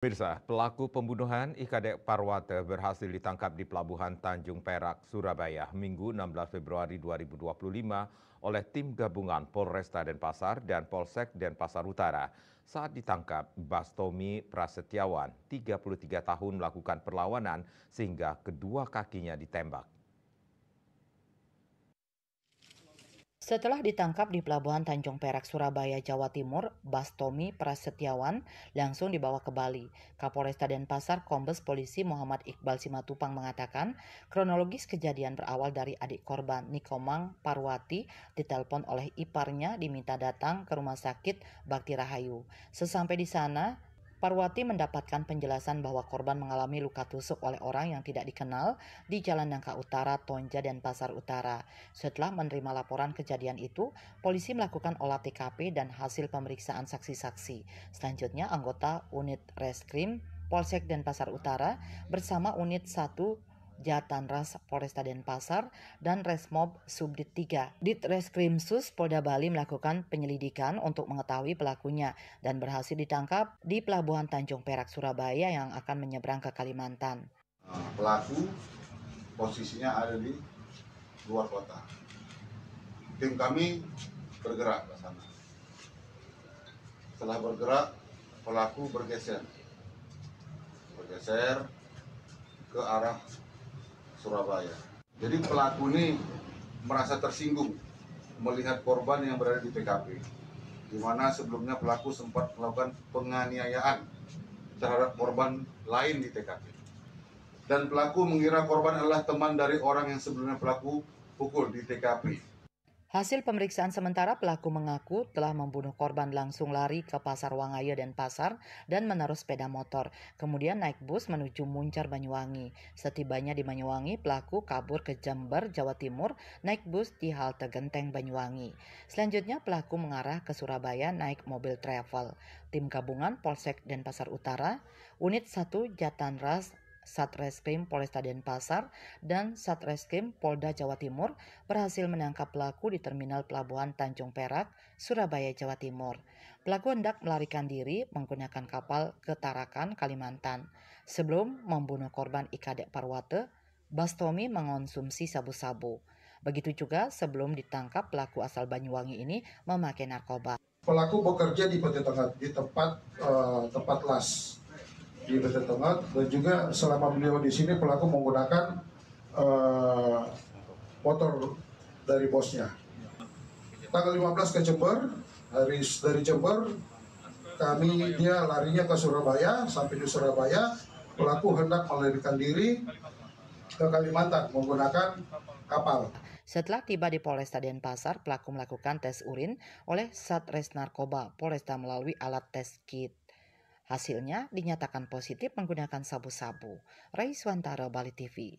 Pemirsa, pelaku pembunuhan Ikadek Parwata berhasil ditangkap di Pelabuhan Tanjung Perak, Surabaya, Minggu 16 Februari 2025 oleh tim gabungan Polresta Denpasar dan Polsek Denpasar Utara. Saat ditangkap, Bastomi Prasetyawan, 33 tahun melakukan perlawanan sehingga kedua kakinya ditembak. Setelah ditangkap di Pelabuhan Tanjung Perak, Surabaya, Jawa Timur, Bastomi Prasetyawan langsung dibawa ke Bali. Kapolresta Denpasar Kombes Polisi Muhammad Iqbal Simatupang mengatakan, kronologis kejadian berawal dari adik korban Nikomang Parwati ditelepon oleh iparnya diminta datang ke rumah sakit Bakti Rahayu. Sesampai di sana, Parwati mendapatkan penjelasan bahwa korban mengalami luka tusuk oleh orang yang tidak dikenal di Jalan Nangka Utara, Tonja, Denpasar Utara. Setelah menerima laporan kejadian itu, polisi melakukan olah TKP dan hasil pemeriksaan saksi-saksi. Selanjutnya, anggota unit Reskrim Polsek Denpasar Utara bersama unit 1 Jatanras Polresta Denpasar dan Resmob Subdit 3 Ditreskrimsus Polda Bali melakukan penyelidikan untuk mengetahui pelakunya dan berhasil ditangkap di Pelabuhan Tanjung Perak, Surabaya yang akan menyeberang ke Kalimantan. Pelaku posisinya ada di luar kota. Tim kami bergerak ke sana. Setelah bergerak, pelaku bergeser ke arah Surabaya. Jadi pelaku ini merasa tersinggung melihat korban yang berada di TKP, di mana sebelumnya pelaku sempat melakukan penganiayaan terhadap korban lain di TKP. Dan pelaku mengira korban adalah teman dari orang yang sebelumnya pelaku pukul di TKP. Hasil pemeriksaan sementara, pelaku mengaku telah membunuh korban langsung lari ke Pasar Wangaya Denpasar dan menaruh sepeda motor. Kemudian naik bus menuju Muncar Banyuwangi. Setibanya di Banyuwangi, pelaku kabur ke Jember, Jawa Timur, naik bus di halte Genteng Banyuwangi. Selanjutnya pelaku mengarah ke Surabaya naik mobil travel. Tim gabungan Polsek Denpasar Utara, unit 1 Jatanras Satreskrim Polresta Denpasar dan Satreskrim Polda Jawa Timur berhasil menangkap pelaku di Terminal Pelabuhan Tanjung Perak, Surabaya, Jawa Timur. Pelaku hendak melarikan diri menggunakan kapal ke Tarakan, Kalimantan. Sebelum membunuh korban Ikadek Parwata, Bastomi mengonsumsi sabu-sabu. Begitu juga sebelum ditangkap, pelaku asal Banyuwangi ini memakai narkoba. Pelaku bekerja di tempat las di PT Tengah, dan juga selama beliau di sini pelaku menggunakan motor dari bosnya. Tanggal 15 ke Jember, dari Jember dia larinya ke Surabaya. Sampai di Surabaya pelaku hendak melarikan diri ke Kalimantan menggunakan kapal. Setelah tiba di Polresta Denpasar, pelaku melakukan tes urin oleh Satres Narkoba Polresta melalui alat tes kit. Hasilnya dinyatakan positif menggunakan sabu-sabu. Raiswantara, Bali TV.